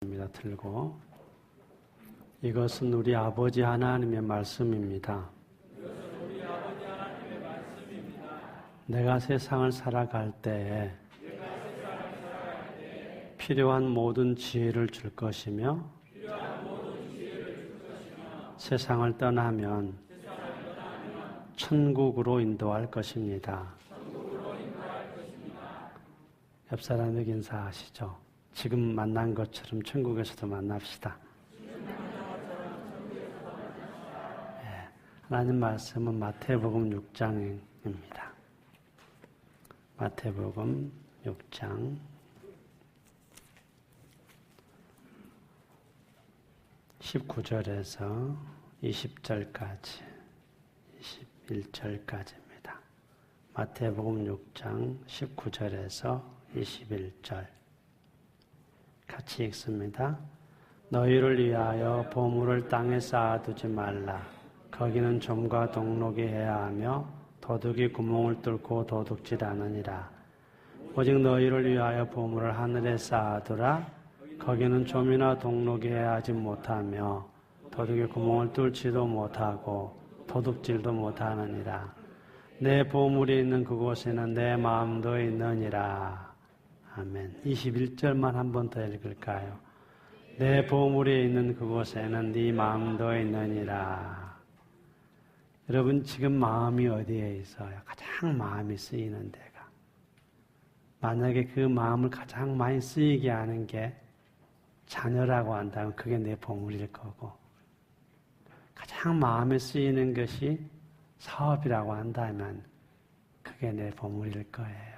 들고 이것은 우리 아버지 하나님의 말씀입니다. 내가 세상을 살아갈 때에 필요한 모든 지혜를 줄 것이며 세상을 떠나면 천국으로 인도할 것입니다. 옆 사람에게 인사하시죠. 지금 만난 것처럼 천국에서도 만납시다. 네, 하나님 말씀은 마태복음 6장입니다. 마태복음 6장 19절에서 20절까지 21절까지입니다. 마태복음 6장 19절에서 21절 같이 읽습니다. 너희를 위하여 보물을 땅에 쌓아두지 말라. 거기는 좀과 동록이 해야 하며 도둑이 구멍을 뚫고 도둑질하느니라. 오직 너희를 위하여 보물을 하늘에 쌓아두라. 거기는 좀이나 동록이 해야 하지 못하며 도둑이 구멍을 뚫지도 못하고 도둑질도 못하느니라. 내 보물이 있는 그곳에는 내 마음도 있느니라. 아멘. 21절만 한 번 더 읽을까요? 내 보물이 있는 그곳에는 네 마음도 있느니라. 여러분 지금 마음이 어디에 있어요? 가장 마음이 쓰이는 데가. 만약에 그 마음을 가장 많이 쓰이게 하는 게 자녀라고 한다면 그게 내 보물일 거고, 가장 마음에 쓰이는 것이 사업이라고 한다면 그게 내 보물일 거예요.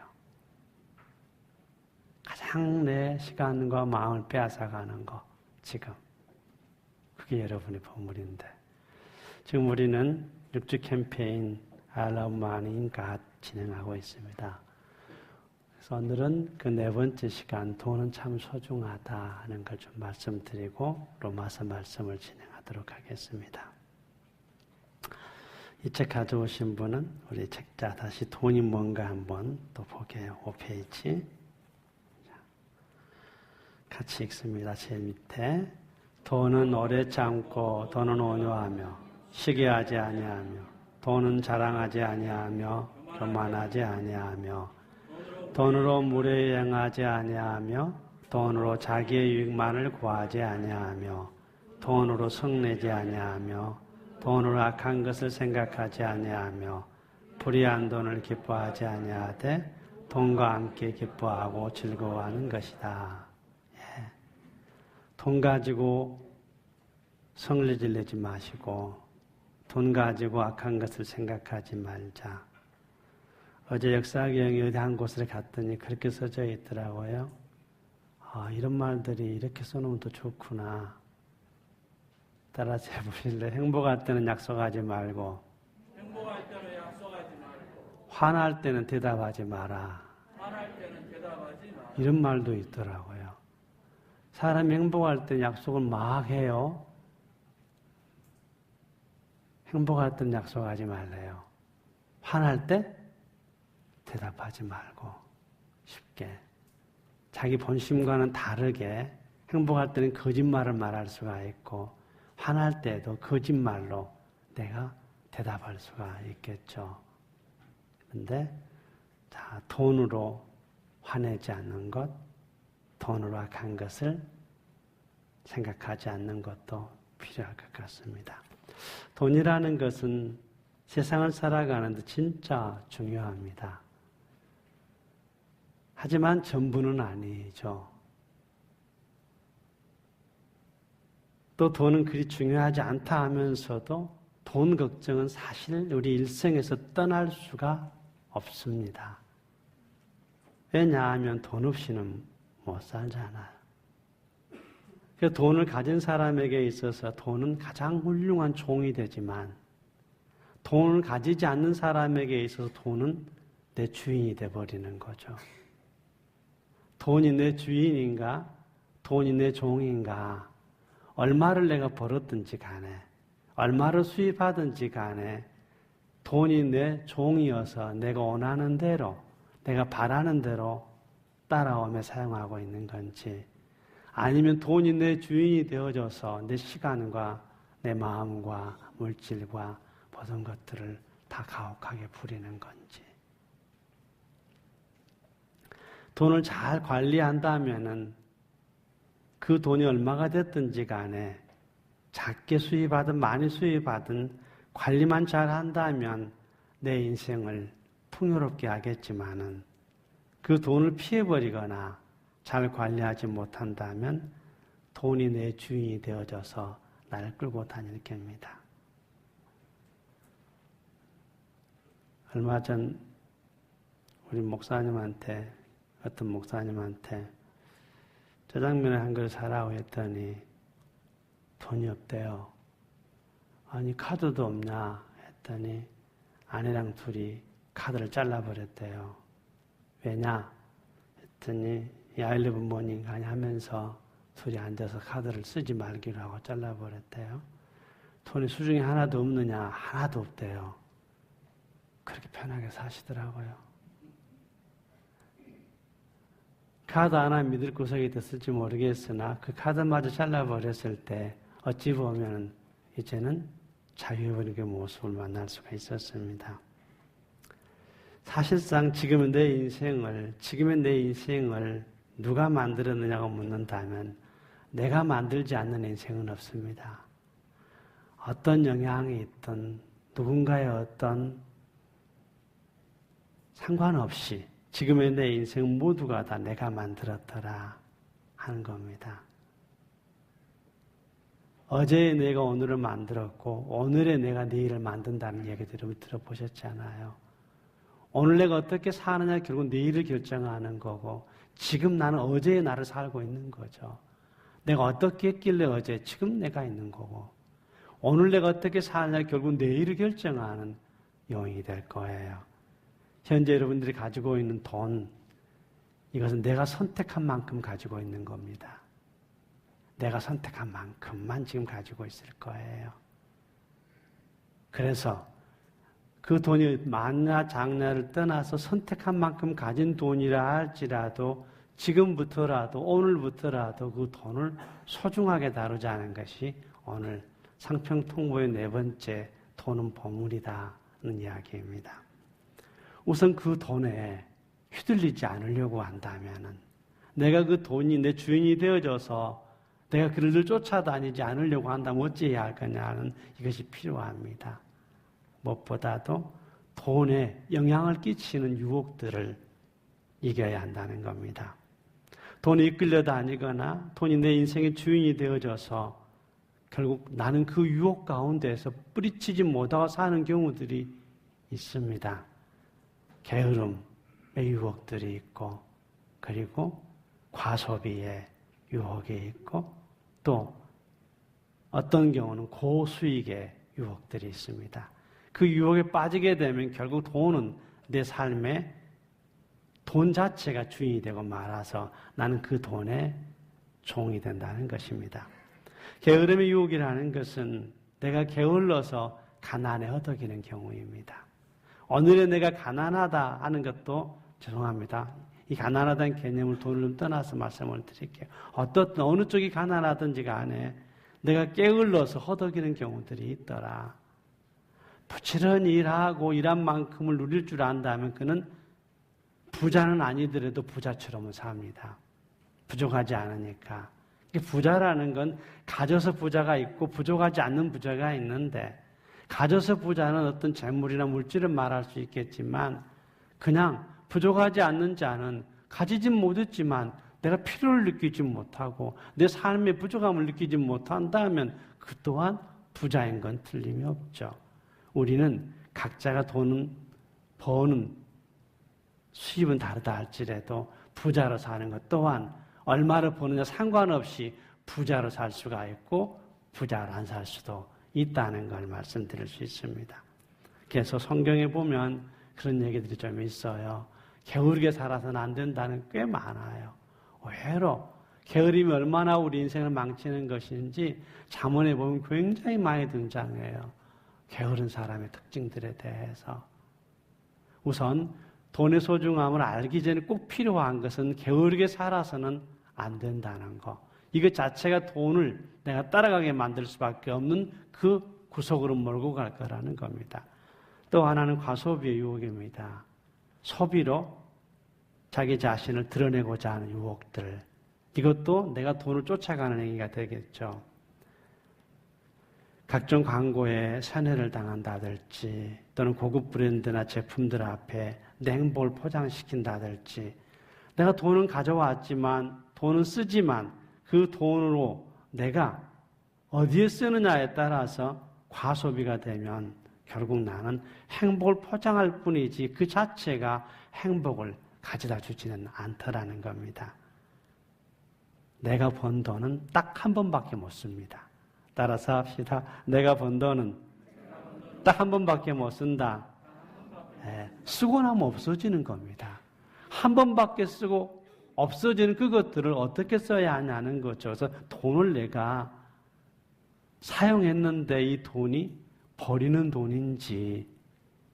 가장 내 시간과 마음을 빼앗아가는 거, 지금. 그게 여러분의 보물인데. 지금 우리는 6주 캠페인 I Love Money in God 진행하고 있습니다. 그래서 오늘은 그 네 번째 시간, 돈은 참 소중하다 하는 걸 좀 말씀드리고 로마서 말씀을 진행하도록 하겠습니다. 이 책 가져오신 분은 우리 책자 다시 돈이 뭔가 한번 또 보게요. 5페이지. 같이 읽습니다. 제일 밑에. 돈은 오래 참고 돈은 온유하며 시기하지 아니하며 돈은 자랑하지 아니하며 교만하지 아니하며 돈으로 무례히 행하지 아니하며 돈으로 자기의 유익만을 구하지 아니하며 돈으로 성내지 아니하며 돈으로 악한 것을 생각하지 아니하며 불의한 돈을 기뻐하지 아니하되 돈과 함께 기뻐하고 즐거워하는 것이다. 돈 가지고 성질을 내지 마시고 돈 가지고 악한 것을 생각하지 말자. 어제 역사경이 어디 한 곳에 갔더니 그렇게 써져 있더라고요. 이런 말들이 이렇게 써놓으면 또 좋구나. 따라서 해보실래요? 행복할 때는 약속하지 말고 화날 때는 대답하지 마라. 이런 말도 있더라고요. 사람이 행복할 때 약속을 막 해요. 행복할 때는 약속하지 말래요. 화날 때 대답하지 말고 쉽게 자기 본심과는 다르게 행복할 때는 거짓말을 말할 수가 있고 화날 때도 거짓말로 내가 대답할 수가 있겠죠. 그런데 돈으로 화내지 않는 것, 돈으로 악한 것을 생각하지 않는 것도 필요할 것 같습니다. 돈이라는 것은 세상을 살아가는데 진짜 중요합니다. 하지만 전부는 아니죠. 또 돈은 그리 중요하지 않다 하면서도 돈 걱정은 사실 우리 일생에서 떠날 수가 없습니다. 왜냐하면 돈 없이는 못 살잖아요. 그 돈을 가진 사람에게 있어서 돈은 가장 훌륭한 종이 되지만 돈을 가지지 않는 사람에게 있어서 돈은 내 주인이 되어버리는 거죠. 돈이 내 주인인가? 돈이 내 종인가? 얼마를 내가 벌었든지 간에 얼마를 수입하든지 간에 돈이 내 종이어서 내가 원하는 대로 내가 바라는 대로 따라오며 사용하고 있는 건지 아니면 돈이 내 주인이 되어져서 내 시간과 내 마음과 물질과 모든 것들을 다 가혹하게 부리는 건지. 돈을 잘 관리한다면은 그 돈이 얼마가 됐든지 간에 작게 수입하든 많이 수입하든 관리만 잘 한다면 내 인생을 풍요롭게 하겠지만은 그 돈을 피해버리거나 잘 관리하지 못한다면 돈이 내 주인이 되어져서 나를 끌고 다닐 겁니다. 얼마 전 우리 목사님한테 어떤 목사님한테 짜장면을 한 그릇 사라고 했더니 돈이 없대요. 아니 카드도 없냐 했더니 아내랑 둘이 카드를 잘라버렸대요. 왜냐 했더니 야일리브 모닝 가냐 하면서 둘이 앉아서 카드를 쓰지 말기로 하고 잘라버렸대요. 돈이 수중에 하나도 없느냐? 하나도 없대요. 그렇게 편하게 사시더라고요. 카드 하나 믿을 구석이 됐을지 모르겠으나 그 카드마저 잘라버렸을 때 어찌 보면 이제는 자유의 모습을 만날 수가 있었습니다. 사실상 지금의 내 인생을 누가 만들었느냐고 묻는다면 내가 만들지 않는 인생은 없습니다. 어떤 영향이 있든 누군가의 어떤 상관없이 지금의 내 인생 모두가 다 내가 만들었더라 하는 겁니다. 어제의 내가 오늘을 만들었고 오늘의 내가 내일을 만든다는 얘기들을 들어보셨지 않아요? 오늘 내가 어떻게 사느냐 결국 내일을 결정하는 거고 지금 나는 어제의 나를 살고 있는 거죠. 내가 어떻게 했길래 어제 지금 내가 있는 거고 오늘 내가 어떻게 사느냐 결국 내일을 결정하는 영이 될 거예요. 현재 여러분들이 가지고 있는 돈, 이것은 내가 선택한 만큼 가지고 있는 겁니다. 내가 선택한 만큼만 지금 가지고 있을 거예요. 그래서 그 돈이 많냐 작냐를 떠나서 선택한 만큼 가진 돈이라 할지라도 지금부터라도 오늘부터라도 그 돈을 소중하게 다루자는 것이 오늘 상평통보의 4번째 돈은 보물이다는 이야기입니다. 우선 그 돈에 휘둘리지 않으려고 한다면은 내가 그 돈이 내 주인이 되어져서 내가 그를 쫓아다니지 않으려고 한다면 어찌해야 할 거냐는 이것이 필요합니다. 무엇보다도 돈에 영향을 끼치는 유혹들을 이겨야 한다는 겁니다. 돈에 이끌려 다니거나 돈이 내 인생의 주인이 되어져서 결국 나는 그 유혹 가운데서 뿌리치지 못하고 사는 경우들이 있습니다. 게으름의 유혹들이 있고 그리고 과소비의 유혹이 있고 또 어떤 경우는 고수익의 유혹들이 있습니다. 그 유혹에 빠지게 되면 결국 돈은 내 삶에 돈 자체가 주인이 되고 말아서 나는 그 돈의 종이 된다는 것입니다. 게으름의 유혹이라는 것은 내가 게을러서 가난에 허덕이는 경우입니다. 오늘의 내가 가난하다 하는 것도 죄송합니다. 이 가난하다는 개념을 돈을 좀 떠나서 말씀을 드릴게요. 어느 쪽이 가난하든지 간에 내가 게을러서 허덕이는 경우들이 있더라. 부지런히 일하고 일한 만큼을 누릴 줄 안다면 그는 부자는 아니더라도 부자처럼은 삽니다. 부족하지 않으니까. 부자라는 건 가져서 부자가 있고 부족하지 않는 부자가 있는데 가져서 부자는 어떤 재물이나 물질을 말할 수 있겠지만 그냥 부족하지 않는 자는 가지진 못했지만 내가 필요를 느끼지 못하고 내 삶의 부족함을 느끼지 못한다면 그 또한 부자인 건 틀림이 없죠. 우리는 각자가 돈은 버는 수입은 다르다 할지라도 부자로 사는 것 또한 얼마를 버느냐 상관없이 부자로 살 수가 있고 부자로 안 살 수도 있다는 걸 말씀드릴 수 있습니다. 그래서 성경에 보면 그런 얘기들이 좀 있어요. 게으르게 살아서는 안 된다는 꽤 많아요. 의외로 게으름이 얼마나 우리 인생을 망치는 것인지 잠언에 보면 굉장히 많이 등장해요. 게으른 사람의 특징들에 대해서. 우선 돈의 소중함을 알기 전에 꼭 필요한 것은 게으르게 살아서는 안 된다는 거. 이것 자체가 돈을 내가 따라가게 만들 수밖에 없는 그 구석으로 몰고 갈 거라는 겁니다. 또 하나는 과소비의 유혹입니다. 소비로 자기 자신을 드러내고자 하는 유혹들. 이것도 내가 돈을 쫓아가는 행위가 되겠죠. 각종 광고에 선회를 당한다든지 또는 고급 브랜드나 제품들 앞에 내 행복을 포장시킨다든지 내가 돈은 가져왔지만 돈은 쓰지만 그 돈으로 내가 어디에 쓰느냐에 따라서 과소비가 되면 결국 나는 행복을 포장할 뿐이지 그 자체가 행복을 가져다 주지는 않더라는 겁니다. 내가 번 돈은 딱 한 번밖에 못 씁니다. 따라서 합시다. 내가 번 돈은 딱 한 번밖에 못 쓴다. 쓰고 나면 없어지는 겁니다. 한 번밖에 쓰고 없어지는 그것들을 어떻게 써야 하냐는 거죠. 그래서 돈을 내가 사용했는데 이 돈이 버리는 돈인지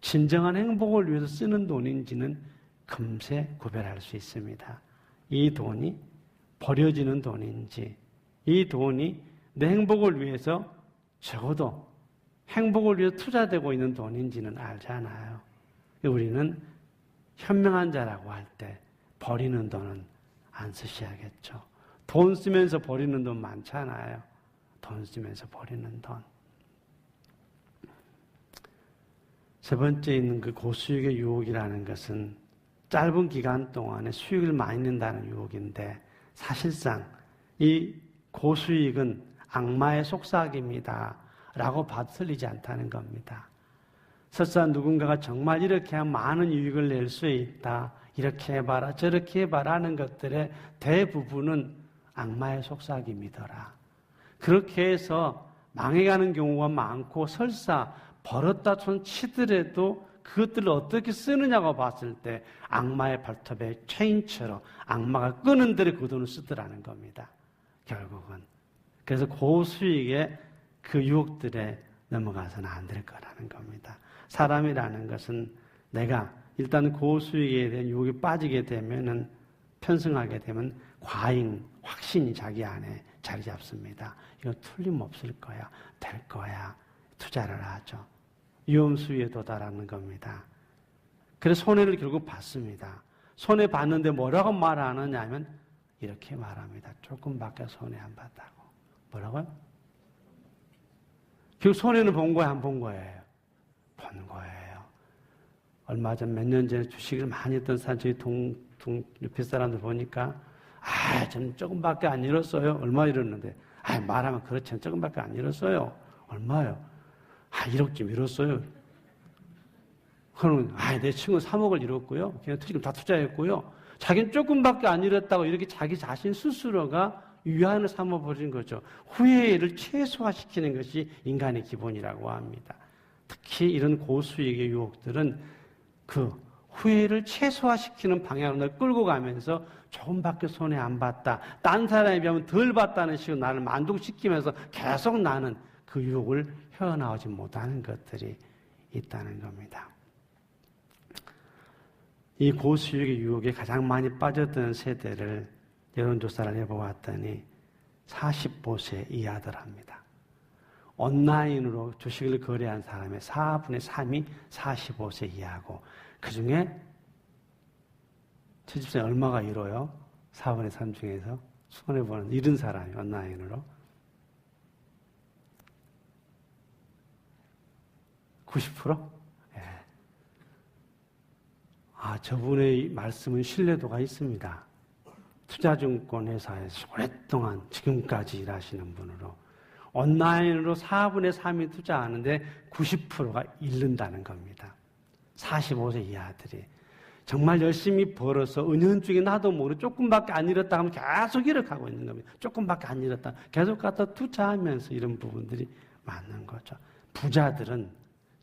진정한 행복을 위해서 쓰는 돈인지는 금세 구별할 수 있습니다. 이 돈이 버려지는 돈인지 이 돈이 내 행복을 위해서 적어도 행복을 위해서 투자되고 있는 돈인지는 알잖아요. 우리는 현명한 자라고 할 때 버리는 돈은 안 쓰셔야겠죠. 돈 쓰면서 버리는 돈 많잖아요. 돈 쓰면서 버리는 돈. 세 번째 있는 그 고수익의 유혹이라는 것은 짧은 기간 동안에 수익을 많이 낸다는 유혹인데 사실상 이 고수익은 악마의 속삭임이다 라고 봐도 틀리지 않다는 겁니다. 설사 누군가가 정말 이렇게 하면 많은 유익을 낼 수 있다, 이렇게 해봐라 저렇게 해봐라 하는 것들의 대부분은 악마의 속삭임이더라. 그렇게 해서 망해가는 경우가 많고 설사 벌었다 손 치더라도 그것들을 어떻게 쓰느냐고 봤을 때 악마의 발톱의 체인처럼 악마가 끄는 대로 그 돈을 쓰더라는 겁니다. 결국은. 그래서 고수익의 그 유혹들에 넘어가서는 안 될 거라는 겁니다. 사람이라는 것은 내가 일단 고수익에 대한 유혹에 빠지게 되면은 편승하게 되면 과잉, 확신이 자기 안에 자리 잡습니다. 이거 틀림없을 거야, 될 거야. 투자를 하죠. 위험수위에 도달하는 겁니다. 그래서 손해를 결국 받습니다. 손해 봤는데 뭐라고 말하느냐 하면 이렇게 말합니다. 조금밖에 손해 안 봤다고. 뭐라고요? 결국 손해는 본 거예요, 안 본 거예요? 본 거예요. 얼마 전 몇 년 전에 주식을 많이 했던 사람, 저희 옆에 사람들 보니까 저는 조금밖에 안 잃었어요. 얼마 잃었는데? 말하면 그렇지, 조금밖에 안 잃었어요. 얼마요? 1억쯤 잃었어요. 그러면 내 친구는 3억을 잃었고요. 그냥 지금 다 투자했고요. 자기는 조금밖에 안 잃었다고 이렇게 자기 자신 스스로가 위안을 삼아버린 거죠. 후회를 최소화시키는 것이 인간의 기본이라고 합니다. 특히 이런 고수익의 유혹들은 그 후회를 최소화시키는 방향으로 날 끌고 가면서 조금밖에 손해 안 봤다. 딴 사람에 비하면 덜 봤다는 식으로 나를 만족시키면서 계속 나는 그 유혹을 헤어나오지 못하는 것들이 있다는 겁니다. 이 고수익의 유혹에 가장 많이 빠졌던 세대를 여론조사를 해보았더니 45세 이하더랍니다. 온라인으로 주식을 거래한 사람의 4분의 3이 45세 이하고 그 중에 70세 얼마가 잃어요? 4분의 3 중에서 손해보는 잃은 사람이 온라인으로 90%? 예. 저분의 말씀은 신뢰도가 있습니다. 투자증권 회사에서 오랫동안 지금까지 일하시는 분으로 온라인으로 4분의 3이 투자하는데 90%가 잃는다는 겁니다. 45세 이하들이 정말 열심히 벌어서 은연중에 나도 모르게 조금밖에 안 잃었다 하면 계속 이렇게 하고 있는 겁니다. 조금밖에 안 잃었다. 계속 갖다 투자하면서 이런 부분들이 많은 거죠. 부자들은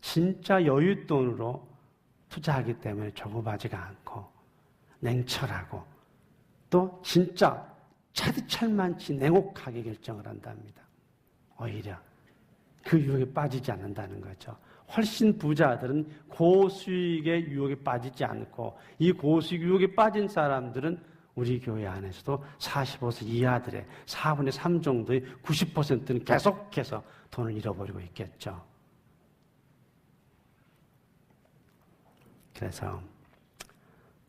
진짜 여윳돈으로 투자하기 때문에 조급하지가 않고 냉철하고 또 진짜 차디철만치 냉혹하게 결정을 한답니다. 오히려 그 유혹에 빠지지 않는다는 거죠. 훨씬 부자들은 고수익의 유혹에 빠지지 않고 이 고수익 유혹에 빠진 사람들은 우리 교회 안에서도 45세 이하들의 4분의 3 정도의 90%는 계속해서 돈을 잃어버리고 있겠죠. 그래서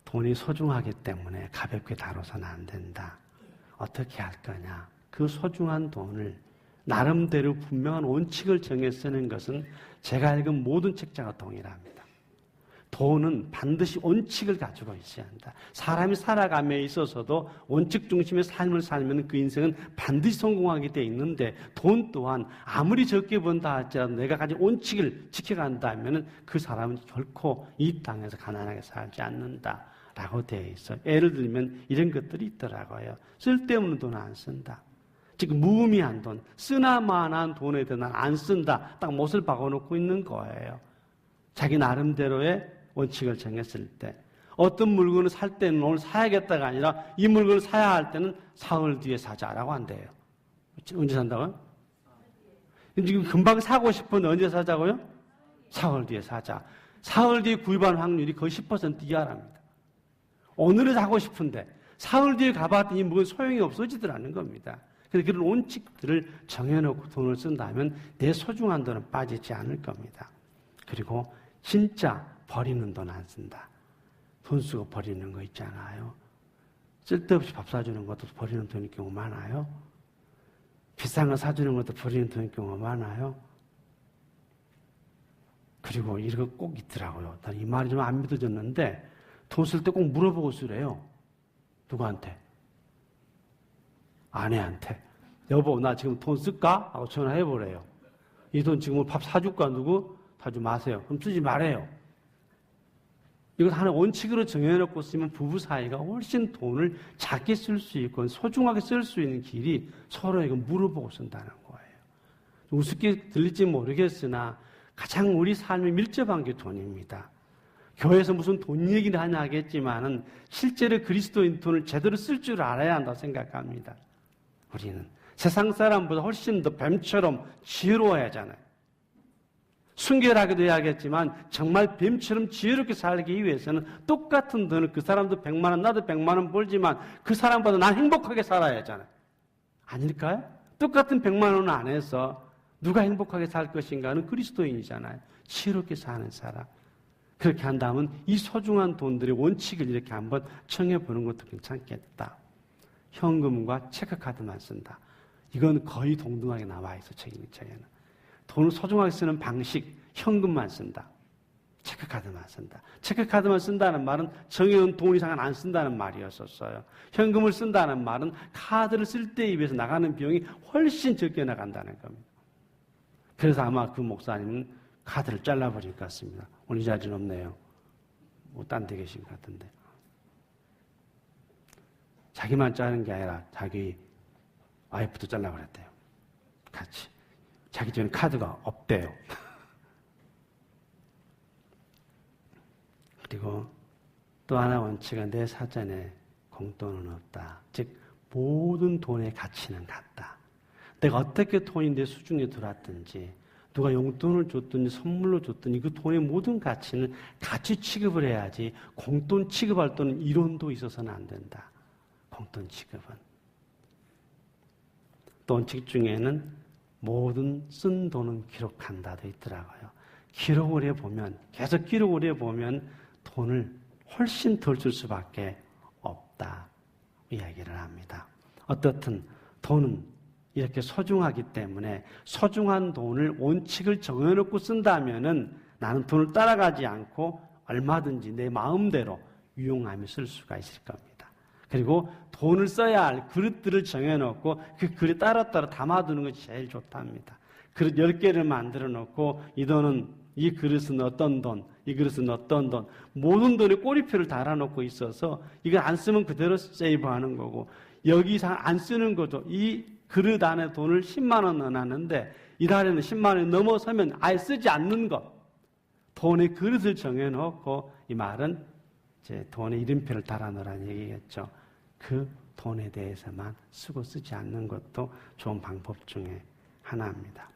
돈이 소중하기 때문에 가볍게 다뤄서는 안 된다. 어떻게 할 거냐? 그 소중한 돈을 나름대로 분명한 원칙을 정해 쓰는 것은 제가 읽은 모든 책자가 동일합니다. 돈은 반드시 원칙을 가지고 있어야 한다. 사람이 살아감에 있어서도 원칙 중심의 삶을 살면 그 인생은 반드시 성공하게 돼 있는데 돈 또한 아무리 적게 번다 할지라도 내가 가진 원칙을 지켜간다면 그 사람은 결코 이 땅에서 가난하게 살지 않는다라고 되어 있어요. 예를 들면 이런 것들이 있더라고요. 쓸데없는 돈 안 쓴다. 즉 무의미한 돈, 쓰나마나한 돈에 대해 난 안 쓴다. 딱 못을 박아놓고 있는 거예요. 자기 나름대로의 원칙을 정했을 때 어떤 물건을 살 때는 오늘 사야겠다가 아니라 이 물건을 사야 할 때는 사흘 뒤에 사자라고 한대요. 언제 산다고요? 지금 금방 사고 싶은데 언제 사자고요? 사흘 뒤에 사자. 사흘 뒤에 구입할 확률이 거의 10% 이하랍니다. 오늘은 사고 싶은데 사흘 뒤에 가봤더니 물건 소용이 없어지더라는 겁니다. 그래서 그런 원칙들을 정해놓고 돈을 쓴다면 내 소중한 돈은 빠지지 않을 겁니다. 그리고 진짜 버리는 돈 안 쓴다. 돈 쓰고 버리는 거 있잖아요. 쓸데없이 밥 사주는 것도 버리는 돈일 경우 많아요. 비싼 거 사주는 것도 버리는 돈일 경우 많아요. 그리고 이런 거 꼭 있더라고요. 이 말이 좀 안 믿어졌는데 돈 쓸 때 꼭 물어보고 쓰래요. 누구한테? 아내한테. 여보, 나 지금 돈 쓸까? 하고 전화해보래요. 이 돈 지금 밥 사줄까? 누구? 사지 마세요. 그럼 쓰지 말아요. 이걸 하나 원칙으로 정해놓고 쓰면 부부 사이가 훨씬 돈을 작게 쓸 수 있고 소중하게 쓸 수 있는 길이 서로에게 물어보고 쓴다는 거예요. 우습게 들릴지 모르겠으나 가장 우리 삶에 밀접한 게 돈입니다. 교회에서 무슨 돈 얘기를 하냐 하겠지만은 실제로 그리스도인 돈을 제대로 쓸 줄 알아야 한다고 생각합니다. 우리는 세상 사람보다 훨씬 더 뱀처럼 지혜로워야 하잖아요. 순결하게도 해야겠지만 정말 뱀처럼 지혜롭게 살기 위해서는 똑같은 돈을 그 사람도 100만 원, 나도 100만 원 벌지만 그 사람보다 난 행복하게 살아야 하잖아요. 아닐까요? 똑같은 100만 원 안에서 누가 행복하게 살 것인가는 그리스도인이잖아요. 지혜롭게 사는 사람. 그렇게 한다면 이 소중한 돈들의 원칙을 이렇게 한번 정해보는 것도 괜찮겠다. 현금과 체크카드만 쓴다. 이건 거의 동등하게 나와 있어, 책에는. 돈을 소중하게 쓰는 방식, 현금만 쓴다. 체크카드만 쓴다. 체크카드만 쓴다는 말은 정해놓은 돈 이상은 안 쓴다는 말이었었어요. 현금을 쓴다는 말은 카드를 쓸 때에 비해서 나가는 비용이 훨씬 적게 나간다는 겁니다. 그래서 아마 그 목사님은 카드를 잘라버릴 것 같습니다. 오늘 이 자리는 없네요. 뭐 딴 데 계신 것 같은데. 자기만 자르는 게 아니라 자기 와이프도 잘라버렸대요. 같이. 자기 집에는 카드가 없대요. 그리고 또 하나 원칙은 내 사전에 공돈은 없다. 즉 모든 돈의 가치는 같다. 내가 어떻게 돈이 내 수중에 들어왔든지 누가 용돈을 줬든지 선물로 줬든지 그 돈의 모든 가치는 같이 취급을 해야지 공돈 취급할 때는 이론도 있어서는 안 된다. 공돈 취급은. 또 원칙 중에는 모든 쓴 돈은 기록한다도 있더라고요. 기록을 해보면, 계속 기록을 해보면 돈을 훨씬 덜 쓸 수밖에 없다. 이야기를 합니다. 어떻든 돈은 이렇게 소중하기 때문에 소중한 돈을 원칙을 정해놓고 쓴다면은 나는 돈을 따라가지 않고 얼마든지 내 마음대로 유용하며 쓸 수가 있을 겁니다. 그리고 돈을 써야 할 그릇들을 정해놓고 그 그릇 따로따로 담아두는 것이 제일 좋답니다. 그릇 10개를 만들어 놓고 이 돈은, 이 그릇은 어떤 돈, 이 그릇은 어떤 돈, 모든 돈에 꼬리표를 달아놓고 있어서 이걸 안 쓰면 그대로 세이브하는 거고 여기 이상 안 쓰는 거죠. 이 그릇 안에 돈을 10만 원 넣어놨는데 이 달에는 10만 원이 넘어서면 아예 쓰지 않는 것. 돈의 그릇을 정해놓고 이 말은 이제 돈의 이름표를 달아놓으라는 얘기겠죠. 그 돈에 대해서만 쓰고 쓰지 않는 것도 좋은 방법 중에 하나입니다.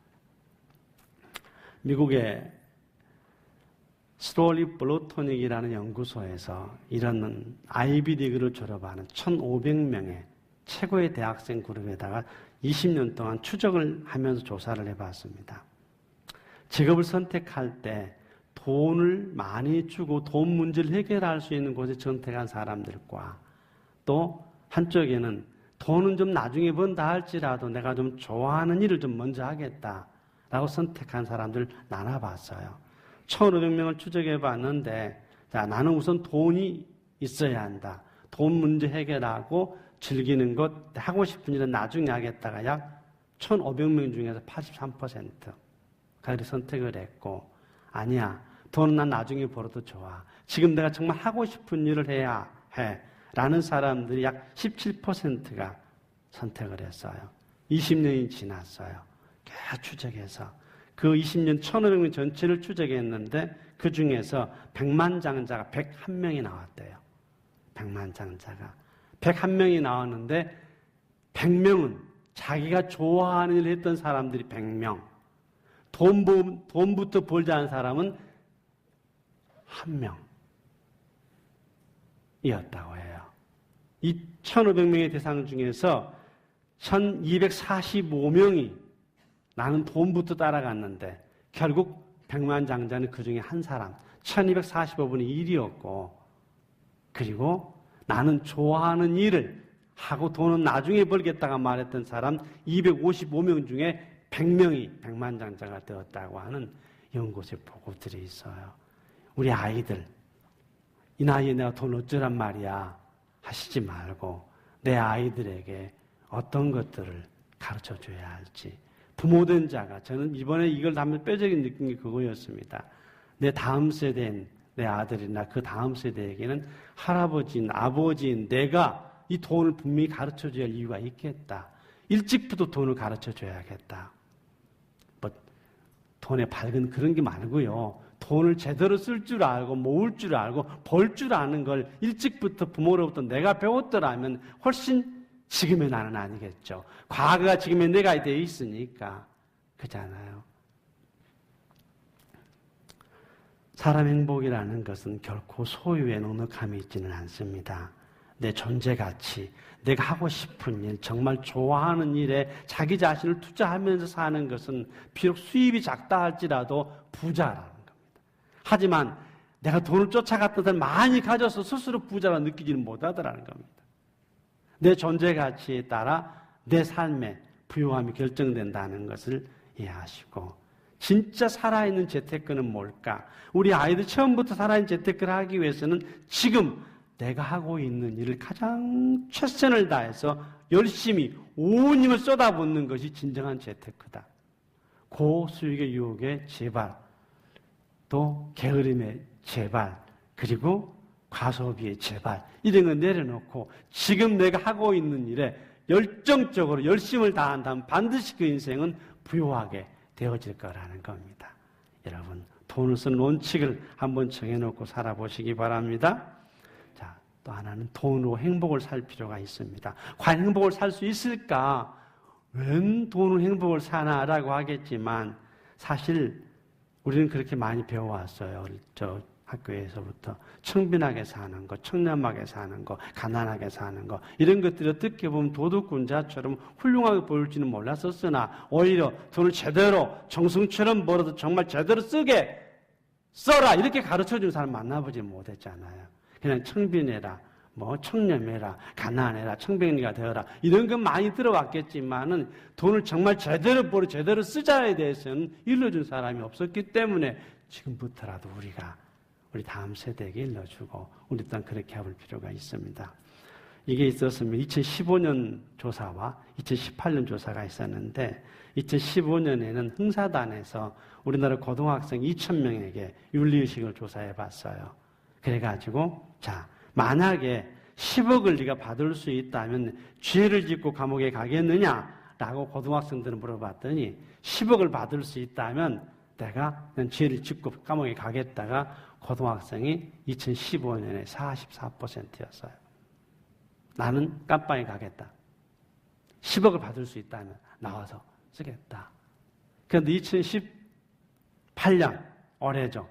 미국의 스톨리 블로토닉이라는 연구소에서 이런 아이비리그를 졸업하는 1,500명의 최고의 대학생 그룹에다가 20년 동안 추적을 하면서 조사를 해봤습니다. 직업을 선택할 때 돈을 많이 주고 돈 문제를 해결할 수 있는 곳에 선택한 사람들과 또 한쪽에는 돈은 좀 나중에 번다 할지라도 내가 좀 좋아하는 일을 좀 먼저 하겠다라고 선택한 사람들 나눠봤어요. 1,500명을 추적해봤는데 자, 나는 우선 돈이 있어야 한다. 돈 문제 해결하고 즐기는 것, 하고 싶은 일은 나중에 하겠다가 약 1,500명 중에서 83%가 그렇게 선택을 했고 아니야. 돈은 난 나중에 벌어도 좋아. 지금 내가 정말 하고 싶은 일을 해야 해. 라는 사람들이 약 17%가 선택을 했어요. 20년이 지났어요. 계속 추적해서. 그 20년 1,500명 전체를 추적했는데 그 중에서 백만장자가 101명이 나왔대요. 백만장자가. 101명이 나왔는데 100명은 자기가 좋아하는 일을 했던 사람들이 100명. 돈부터 벌자는 사람은 1명이었다고 해요. 이 1,500명의 대상 중에서 1,245명이 나는 돈부터 따라갔는데 결국 백만장자는 그 중에 한 사람, 1,245분의 1이었고 그리고 나는 좋아하는 일을 하고 돈은 나중에 벌겠다가 말했던 사람 255명 중에 100명이 백만장자가 되었다고 하는 연구소의 보고들이 있어요. 우리 아이들, 이 나이에 내가 돈 어쩌란 말이야 하시지 말고 내 아이들에게 어떤 것들을 가르쳐줘야 할지 부모된 자가 저는 이번에 이걸 하면 뼈저리게 느낀 게 그거였습니다. 내 다음 세대인 내 아들이나 그 다음 세대에게는 할아버지인 아버지인 내가 이 돈을 분명히 가르쳐줘야 할 이유가 있겠다. 일찍부터 돈을 가르쳐줘야겠다. 뭐 돈에 밝은 그런 게 말고요. 돈을 제대로 쓸 줄 알고 모을 줄 알고 벌 줄 아는 걸 일찍부터 부모로부터 내가 배웠더라면 훨씬 지금의 나는 아니겠죠. 과거가 지금의 내가 되어 있으니까 그렇잖아요. 사람 행복이라는 것은 결코 소유에 넉넉함이 있지는 않습니다. 내 존재 가치, 내가 하고 싶은 일, 정말 좋아하는 일에 자기 자신을 투자하면서 사는 것은 비록 수입이 작다 할지라도 부자라는 겁니다. 하지만 내가 돈을 쫓아갔던 사람 많이 가져서 스스로 부자라 느끼지는 못하더라는 겁니다. 내 존재 가치에 따라 내 삶의 부유함이 결정된다는 것을 이해하시고 진짜 살아있는 재테크는 뭘까? 우리 아이들 처음부터 살아있는 재테크를 하기 위해서는 지금 내가 하고 있는 일을 가장 최선을 다해서 열심히 온 힘을 쏟아붓는 것이 진정한 재테크다. 고수익의 유혹의 재발, 또 게으름의 재발, 그리고 과소비의 재발 이런 걸 내려놓고 지금 내가 하고 있는 일에 열정적으로 열심을 다한다면 반드시 그 인생은 부유하게 되어질 거라는 겁니다. 여러분 돈을 쓰는 원칙을 한번 정해놓고 살아보시기 바랍니다. 자, 또 하나는 돈으로 행복을 살 필요가 있습니다. 과연 행복을 살 수 있을까? 웬 돈으로 행복을 사나라고 하겠지만 사실 우리는 그렇게 많이 배워왔어요. 저 학교에서부터 청빈하게 사는 거, 청렴하게 사는 거, 가난하게 사는 거 이런 것들이 어떻게 보면 도둑군자처럼 훌륭하게 보일지는 몰랐었으나 오히려 돈을 제대로 정승처럼 벌어도 정말 제대로 쓰게 써라 이렇게 가르쳐주는 사람 만나보지 못했잖아요. 그냥 청빈해라, 뭐 청렴해라, 가난해라, 청백리가 되어라 이런 건 많이 들어왔겠지만은 돈을 정말 제대로 벌어 제대로 쓰자에 대해서는 일러준 사람이 없었기 때문에 지금부터라도 우리가 우리 다음 세대에게 일러주고 우리 또한 그렇게 해볼 필요가 있습니다. 이게 있었으면 2015년 조사와 2018년 조사가 있었는데 2015년에는 흥사단에서 우리나라 고등학생 2,000명에게 윤리의식을 조사해봤어요. 그래가지고 자 만약에 10억을 네가 받을 수 있다면 죄를 짓고 감옥에 가겠느냐라고 고등학생들은 물어봤더니 10억을 받을 수 있다면 내가 죄를 짓고 감옥에 가겠다가 고등학생이 2015년에 44%였어요. 나는 깜빵에 가겠다. 10억을 받을 수 있다면 나와서 쓰겠다. 그런데 2018년 올해죠.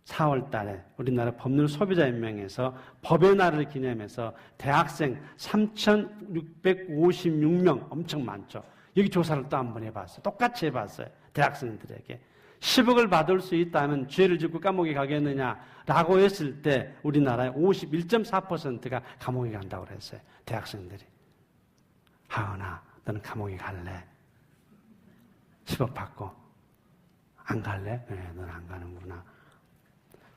4월 달에 우리나라 법률 소비자연맹에서 법의 날을 기념해서 대학생 3,656명, 엄청 많죠. 여기 조사를 또 한 번 해봤어요. 똑같이 해봤어요. 대학생들에게. 10억을 받을 수 있다면 죄를 짓고 감옥에 가겠느냐라고 했을 때 우리나라의 51.4%가 감옥에 간다고 그랬어요. 대학생들이. 하은아, 너는 감옥에 갈래? 10억 받고. 안 갈래? 네, 너는 안 가는구나.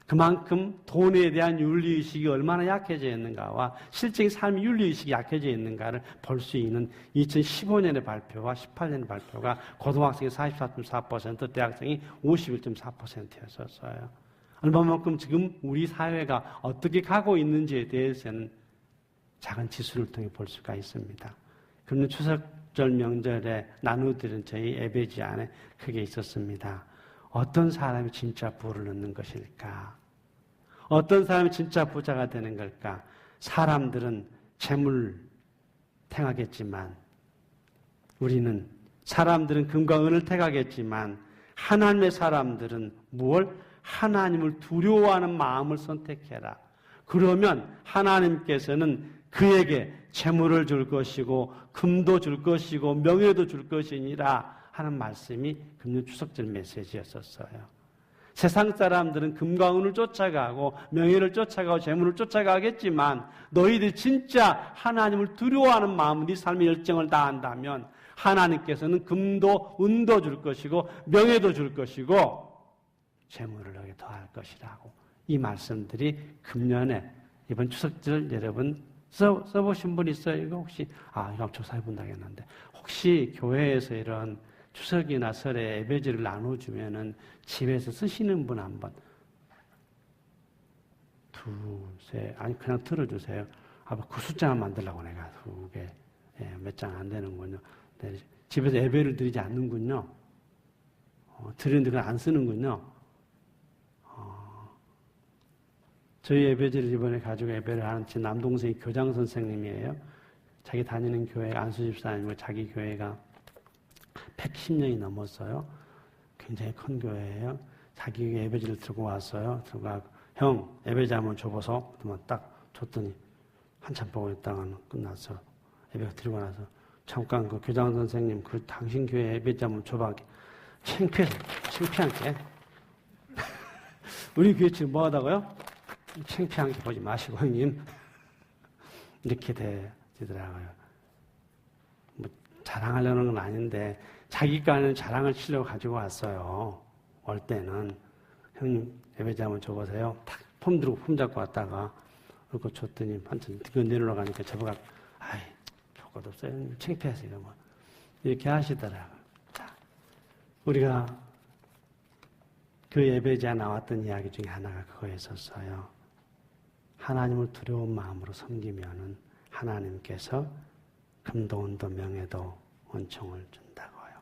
그만큼 돈에 대한 윤리의식이 얼마나 약해져 있는가와 실제 삶의 윤리의식이 약해져 있는가를 볼 수 있는 2015년의 발표와 18년의 발표가 고등학생이 44.4%, 대학생이 51.4%였었어요. 얼마만큼 지금 우리 사회가 어떻게 가고 있는지에 대해서는 작은 지수를 통해 볼 수가 있습니다. 그러면 추석절 명절에 나누드린 저희 예배지 안에 크게 있었습니다. 어떤 사람이 진짜 부를 얻는 것일까? 어떤 사람이 진짜 부자가 되는 걸까? 사람들은 재물 택하겠지만 사람들은 금과 은을 택하겠지만 하나님의 사람들은 무엇? 하나님을 두려워하는 마음을 선택해라. 그러면 하나님께서는 그에게 재물을 줄 것이고 금도 줄 것이고 명예도 줄 것이니라 하는 말씀이 금년 추석절 메시지였었어요. 세상 사람들은 금과 은을 쫓아가고 명예를 쫓아가고 재물을 쫓아가겠지만 너희들이 진짜 하나님을 두려워하는 마음으로 네 삶의 열정을 다한다면 하나님께서는 금도 은도 줄 것이고 명예도 줄 것이고 재물을 너에게 더할 것이라고 이 말씀들이 금년에 이번 추석절 여러분 써보신 분 있어요? 이거 혹시 이거 조사해 본다겠는데 혹시 교회에서 이런 추석이나 설에 예배지를 나눠주면은 집에서 쓰시는 분 한번 그냥 들어주세요. 그 숫자만 만들라고 내가 2개 몇 장 안 되는군요. 네, 집에서 예배를 드리지 않는군요. 드리는데 그걸 안 쓰는군요. 저희 예배지를 이번에 가지고 예배를 하는 제 남동생이 교장 선생님이에요. 자기 다니는 교회 안수집사님이고 자기 교회가 110년이 넘었어요. 굉장히 큰 교회예요. 자기 예배지를 들고 왔어요. 들고 형 예배지 한번 줘보소. 딱 줬더니 한참 보고 있다가 끝났어. 예배가 들고 나서 잠깐 그 교장 선생님 당신 교회 예배지 한번 줘봐. 창피한 게 우리 교회 지금 뭐 하다고요? 창피한 게 보지 마시고 형님 이렇게 되더라고요. 자랑하려는 건 아닌데 자기가 자랑을 치려고 가지고 왔어요. 올 때는 형님 예배지 한번 줘보세요. 탁 폼 들고 폼 잡고 왔다가 그거 줬더니 한참 그거 내려가니까 저보가 줄 것도 없어요. 창피해서 이러고 이렇게 하시더라고요. 자, 우리가 그 예배지에 나왔던 이야기 중에 하나가 그거였었어요. 하나님을 두려운 마음으로 섬기면은 하나님께서 금도 은도 명예도 은총을 준다고요.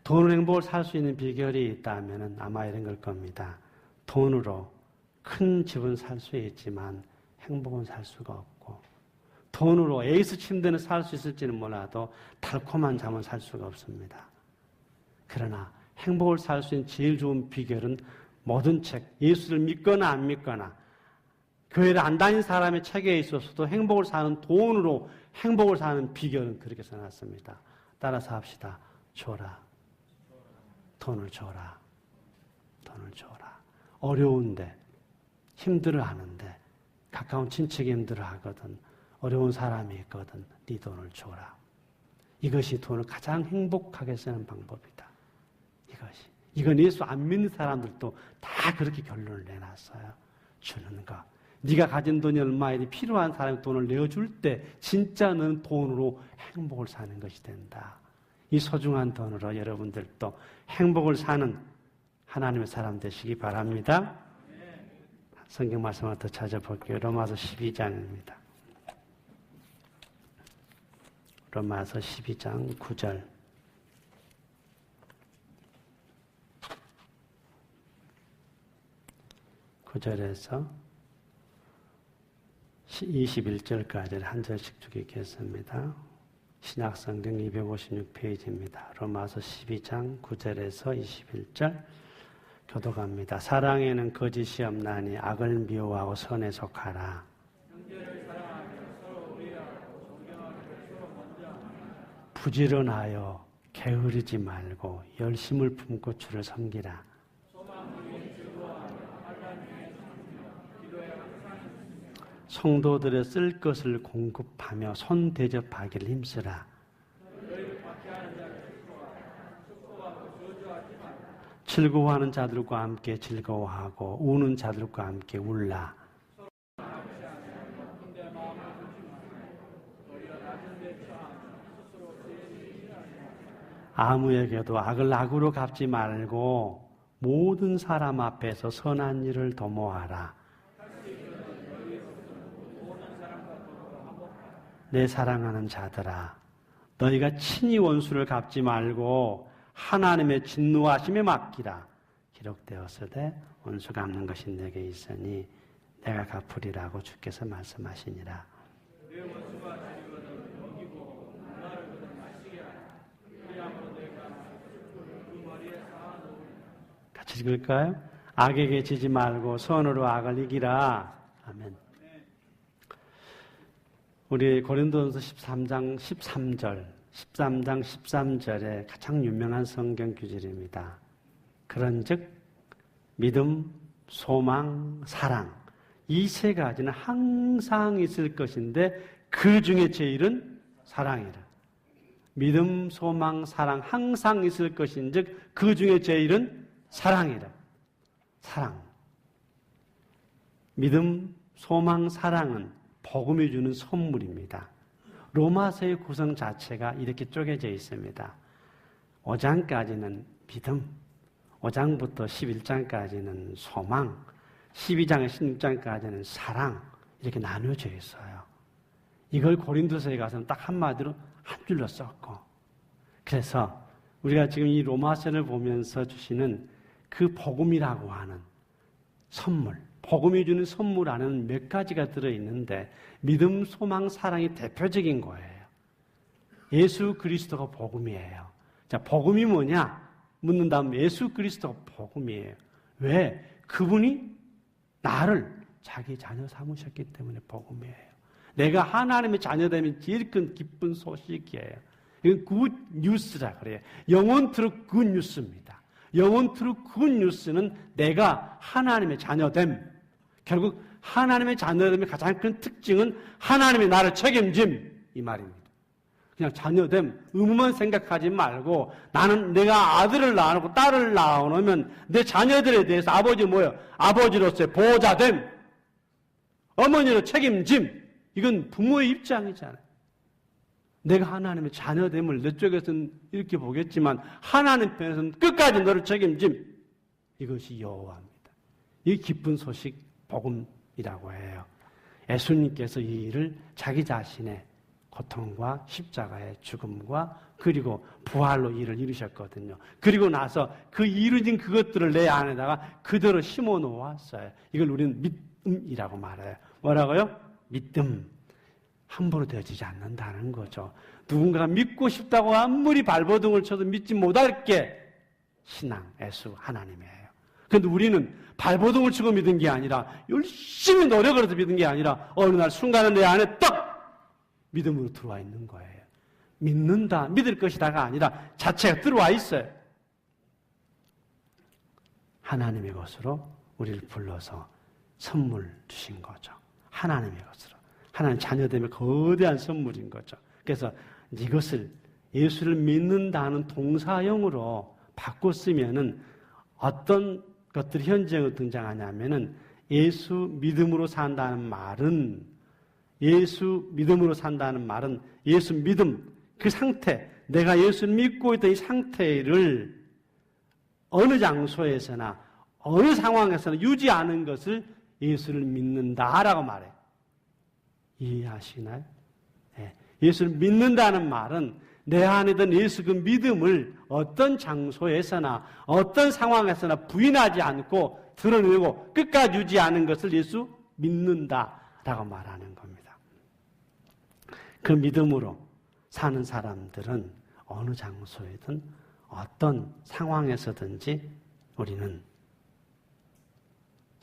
돈으로 행복을 살 수 있는 비결이 있다면 아마 이런 걸 겁니다. 돈으로 큰 집은 살 수 있지만 행복은 살 수가 없고 돈으로 에이스 침대는 살 수 있을지는 몰라도 달콤한 잠은 살 수가 없습니다. 그러나 행복을 살 수 있는 제일 좋은 비결은 모든 책, 예수를 믿거나 안 믿거나 교회를 안 다닌 사람의 책에 있어서도 행복을 사는 돈으로 행복을 사는 비결은 그렇게 써놨습니다. 따라서 합시다. 줘라. 돈을 줘라. 돈을 줘라. 어려운데 힘들어하는데 가까운 친척이 힘들어하거든 어려운 사람이 있거든 네 돈을 줘라. 이것이 돈을 가장 행복하게 쓰는 방법이다. 이건 예수 안 믿는 사람들도 다 그렇게 결론을 내놨어요. 주는 것. 네가 가진 돈이 얼마이든 필요한 사람이 돈을 내어줄 때 진짜 너는 돈으로 행복을 사는 것이 된다. 이 소중한 돈으로 여러분들도 행복을 사는 하나님의 사람 되시기 바랍니다. 성경 말씀을 더 찾아볼게요. 로마서 12장입니다. 로마서 12장 9절. 9절에서 21절까지 한 절씩 주겠습니다. 신약성경 256페이지입니다. 로마서 12장 9절에서 21절 교독합니다. 사랑에는 거짓이 없나니 악을 미워하고 선에 속하라. 부지런하여 게으르지 말고 열심을 품고 주를 섬기라. 성도들의 쓸 것을 공급하며 손 대접하기를 힘쓰라. 즐거워하는 자들과 함께 즐거워하고 우는 자들과 함께 울라. 아무에게도 악을 악으로 갚지 말고 모든 사람 앞에서 선한 일을 도모하라. 내 사랑하는 자들아, 너희가 친히 원수를 갚지 말고 하나님의 진노하심에 맡기라. 기록되었으되 원수 갚는 것이 내게 있으니 내가 갚으리라고 주께서 말씀하시니라. 같이 읽을까요? 악에게 지지 말고 선으로 악을 이기라. 아멘. 우리 고린도전서 13장 13절에 가장 유명한 성경 구절입니다. 그런즉 믿음, 소망, 사랑 이 세 가지는 항상 있을 것인데 그 중에 제일은 사랑이라. 믿음, 소망, 사랑 항상 있을 것인즉 그 중에 제일은 사랑이라. 사랑. 믿음, 소망, 사랑은 복음이 주는 선물입니다. 로마서의 구성 자체가 이렇게 쪼개져 있습니다. 5장까지는 믿음, 5장부터 11장까지는 소망, 12장에 16장까지는 사랑 이렇게 나누어져 있어요. 이걸 고린도서에 가서는 딱 한마디로 한 줄로 썼고, 그래서 우리가 지금 이 로마서를 보면서 주시는 그 복음이라고 하는 선물, 복음이 주는 선물 안에는 몇 가지가 들어있는데 믿음, 소망, 사랑이 대표적인 거예요. 예수 그리스도가 복음이에요. 자, 복음이 뭐냐? 묻는다면 예수 그리스도가 복음이에요. 왜? 그분이 나를 자기 자녀 삼으셨기 때문에 복음이에요. 내가 하나님의 자녀됨이 제일 큰 기쁜 소식이에요. 이건 굿 뉴스라 그래요. 영원토록 굿 뉴스입니다. 영원토록 굿 뉴스는 내가 하나님의 자녀됨. 결국 하나님의 자녀됨의 가장 큰 특징은 하나님이 나를 책임짐 이 말입니다. 그냥 자녀됨 의무만 생각하지 말고 나는 내가 아들을 낳아놓고 딸을 낳아놓으면 내 자녀들에 대해서 아버지 뭐예요? 아버지로서의 보호자됨, 어머니로 책임짐. 이건 부모의 입장이잖아요. 내가 하나님의 자녀됨을 내 쪽에서는 이렇게 보겠지만 하나님 편에서는 끝까지 너를 책임짐. 이것이 여호와입니다. 이 기쁜 소식 복음이라고 해요. 예수님께서 이 일을 자기 자신의 고통과 십자가의 죽음과 그리고 부활로 일을 이루셨거든요. 그리고 나서 그 이루어진 그것들을 내 안에다가 그대로 심어 놓았어요. 이걸 우리는 믿음이라고 말해요. 뭐라고요? 믿음. 함부로 되어지지 않는다는 거죠. 누군가가 믿고 싶다고 아무리 발버둥을 쳐도 믿지 못할 게 신앙, 예수, 하나님이에요. 그런데 우리는 발버둥을 치고 믿은 게 아니라 열심히 노력을 해서 믿은 게 아니라 어느 날 순간은 내 안에 딱 믿음으로 들어와 있는 거예요. 믿는다, 믿을 것이다가 아니라 자체가 들어와 있어요. 하나님의 것으로 우리를 불러서 선물 주신 거죠. 하나님의 것으로. 하나님 자녀됨의 거대한 선물인 거죠. 그래서 이것을 예수를 믿는다는 동사형으로 바꿔 쓰면은 어떤 것들이 현재형으로 등장하냐면은 예수 믿음으로 산다는 말은 예수 믿음으로 산다는 말은 예수 믿음 그 상태 내가 예수를 믿고 있던 이 상태를 어느 장소에서나 어느 상황에서나 유지하는 것을 예수를 믿는다라고 말해요. 이해하시나요? 네. 예수를 믿는다는 말은 내 안에 든 예수 그 믿음을 어떤 장소에서나 어떤 상황에서나 부인하지 않고 드러내고 끝까지 유지하는 것을 예수 믿는다라고 말하는 겁니다. 그 믿음으로 사는 사람들은 어느 장소에든 어떤 상황에서든지 우리는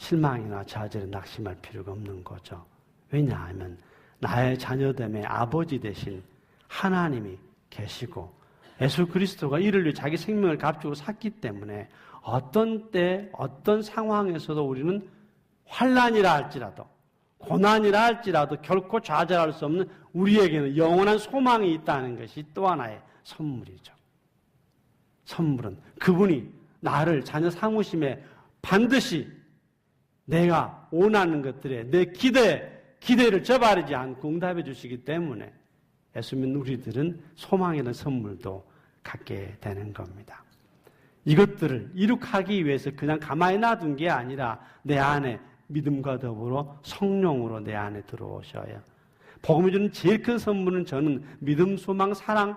실망이나 좌절에 낙심할 필요가 없는 거죠. 왜냐하면 나의 자녀됨의 아버지 대신 하나님이 계시고 예수 그리스도가 이를 위해 자기 생명을 값주고 샀기 때문에 어떤 때 어떤 상황에서도 우리는 환난이라 할지라도 고난이라 할지라도 결코 좌절할 수 없는 우리에게는 영원한 소망이 있다는 것이 또 하나의 선물이죠. 선물은 그분이 나를 자녀 삼으심에 반드시 내가 원하는 것들에 내 기대를 저버리지 않고 응답해 주시기 때문에 예수 믿는 우리들은 소망이라는 선물도 갖게 되는 겁니다. 이것들을 이룩하기 위해서 그냥 가만히 놔둔 게 아니라 내 안에 믿음과 더불어 성령으로 내 안에 들어오셔야. 복음이 주는 제일 큰 선물은 저는 믿음, 소망, 사랑,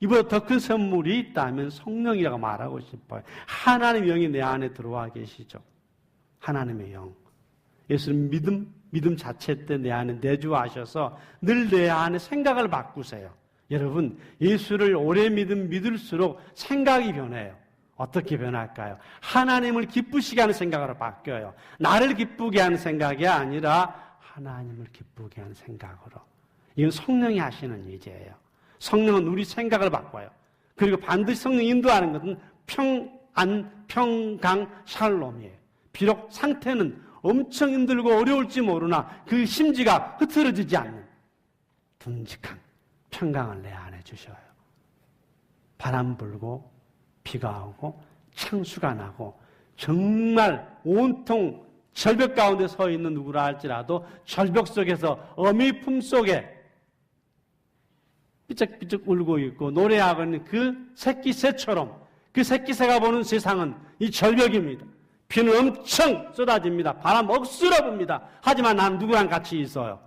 이보다 더 큰 선물이 있다면 성령이라고 말하고 싶어요. 하나님의 영이 내 안에 들어와 계시죠. 하나님의 영. 예수는 믿음 자체 때 내 안에 내주하셔서 늘 내 안에 생각을 바꾸세요. 여러분, 예수를 오래 믿을수록 생각이 변해요. 어떻게 변할까요? 하나님을 기쁘시게 하는 생각으로 바뀌어요. 나를 기쁘게 하는 생각이 아니라 하나님을 기쁘게 하는 생각으로. 이건 성령이 하시는 일이에요. 성령은 우리 생각을 바꿔요. 그리고 반드시 성령이 인도하는 것은 평강, 샬롬이에요. 비록 상태는 엄청 힘들고 어려울지 모르나 그 심지가 흐트러지지 않는 듬직한 평강을 내 안에 주셔요. 바람 불고 비가 오고 창수가 나고 정말 온통 절벽 가운데 서 있는 누구라 할지라도 절벽 속에서 어미 품 속에 삐쩍삐쩍 울고 있고 노래하고 있는 그 새끼새처럼 그 새끼새가 보는 세상은 이 절벽입니다. 비는 엄청 쏟아집니다. 바람 억수로 붑니다. 하지만 난 누구랑 같이 있어요.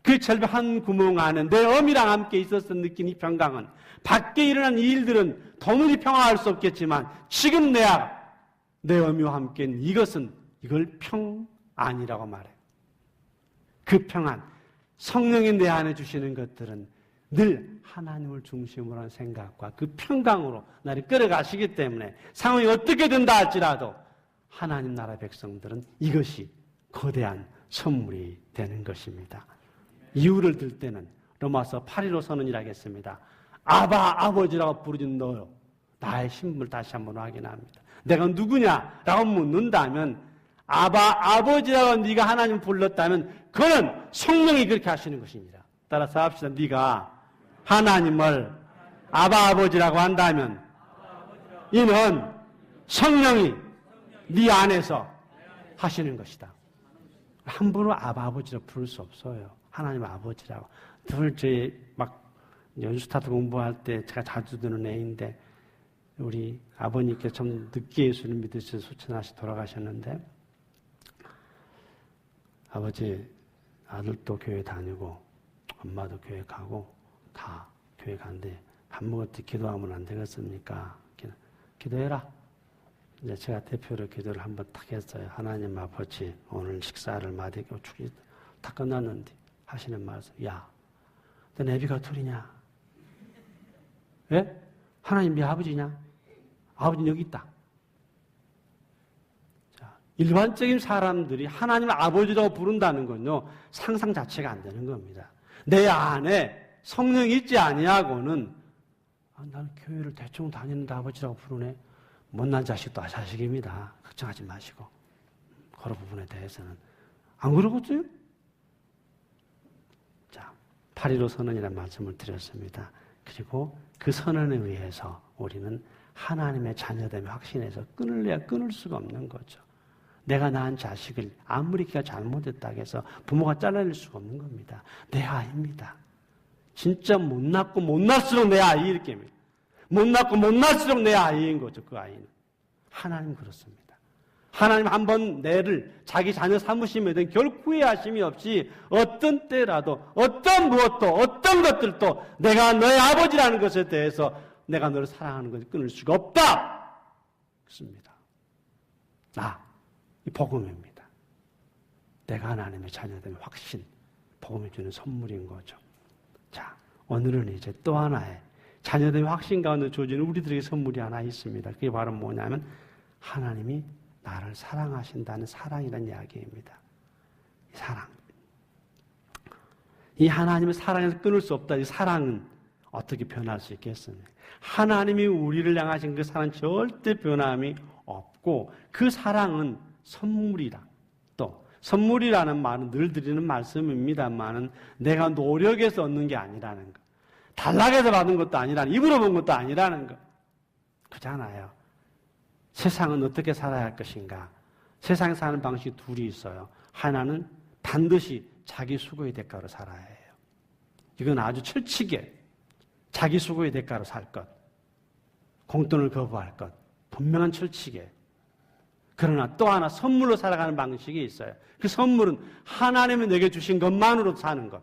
그 절벽 한 구멍 안에 내 어미랑 함께 있었던 느낀 이 평강은 밖에 일어난 이 일들은 도무지 평화할 수 없겠지만 지금 내 어미와 함께 있는 이걸 평안이라고 말해요. 그 평안, 성령이 내 안에 주시는 것들은 늘 하나님을 중심으로 한 생각과 그 평강으로 나를 끌어가시기 때문에 상황이 어떻게 된다 할지라도 하나님 나라 백성들은 이것이 거대한 선물이 되는 것입니다. 이유를 들 때는 로마서 8.15 선언이라고 했습니다. 아바 아버지라고 부르진 너요. 나의 신분을 다시 한번 확인합니다. 내가 누구냐라고 묻는다면 아바 아버지라고 네가 하나님 불렀다면 그는 성령이 그렇게 하시는 것입니다. 따라서 합시다. 네가 하나님을 아바 아버지라고 한다면 이는 성령이 네 안에서 하시는 것이다. 함부로 아바 아버지라고 부를 수 없어요. 하나님 아버지라고. 늘 저희 막 연수타트 공부할 때 제가 자주 듣는 애인데 우리 아버님께서 좀 늦게 예수를 믿으셔서 소천하시 돌아가셨는데 아버지 아들도 교회 다니고 엄마도 교회 가고 다 교회 가는데 밥 먹을 때 기도하면 안 되겠습니까? 기도해라. 이제 제가 대표로 기도를 한번 딱 했어요. 하나님 아버지 오늘 식사를 마디고 축이 다 끝났는데 하시는 말씀. 야, 너 내비가 둘이냐? 왜? 하나님 네 아버지냐? 아버지는 여기 있다. 자, 일반적인 사람들이 하나님을 아버지라고 부른다는 건요 상상 자체가 안 되는 겁니다. 내 안에 성령이 있지 아니하고는 나는 교회를 대충 다니는데 아버지라고 부르네. 못난 자식도 자식입니다. 걱정하지 마시고 그런 부분에 대해서는 안 그러겠어요? 자, 8.15 선언이라는 말씀을 드렸습니다. 그리고 그 선언에 의해서 우리는 하나님의 자녀됨을 확신해서 끊을래야 끊을 수가 없는 거죠. 내가 낳은 자식을 아무리 그가 잘못했다고 해서 부모가 잘라낼 수가 없는 겁니다. 내 아이입니다. 진짜 못 낳고 못 낳을수록 내 아이 이렇게 못 낳고 못 낳을수록 내 아이인 거죠. 그 아이는. 하나님 그렇습니다. 하나님 한번 내를 자기 자녀 삼으시면 결코 후회하심이 없이 어떤 때라도 어떤 무엇도 어떤 것들도 내가 너의 아버지라는 것에 대해서 내가 너를 사랑하는 것을 끊을 수가 없다. 그렇습니다. 이 복음입니다. 내가 하나님의 자녀됨의 확신, 복음이 주는 선물인 거죠. 자, 오늘은 이제 또 하나의 자녀됨의 확신 가운데 주어지는 우리들에게 선물이 하나 있습니다. 그게 바로 뭐냐면 하나님이 나를 사랑하신다는 사랑이라는 이야기입니다. 사랑. 이 하나님의 사랑에서 끊을 수 없다. 이 사랑은 어떻게 변할 수 있겠습니까? 하나님이 우리를 향하신 그 사랑은 절대 변함이 없고 그 사랑은 선물이라. 또 선물이라는 말은 늘 드리는 말씀입니다만은 내가 노력해서 얻는 게 아니라는 거. 단락에서 받은 것도 아니라는, 입으로 본 것도 아니라는 거. 그렇잖아요. 세상은 어떻게 살아야 할 것인가? 세상에 사는 방식이 둘이 있어요. 하나는 반드시 자기 수고의 대가로 살아야 해요. 이건 아주 철칙에 자기 수고의 대가로 살 것. 공돈을 거부할 것. 분명한 철칙에. 그러나 또 하나 선물로 살아가는 방식이 있어요. 그 선물은 하나님이 내게 주신 것만으로 사는 것.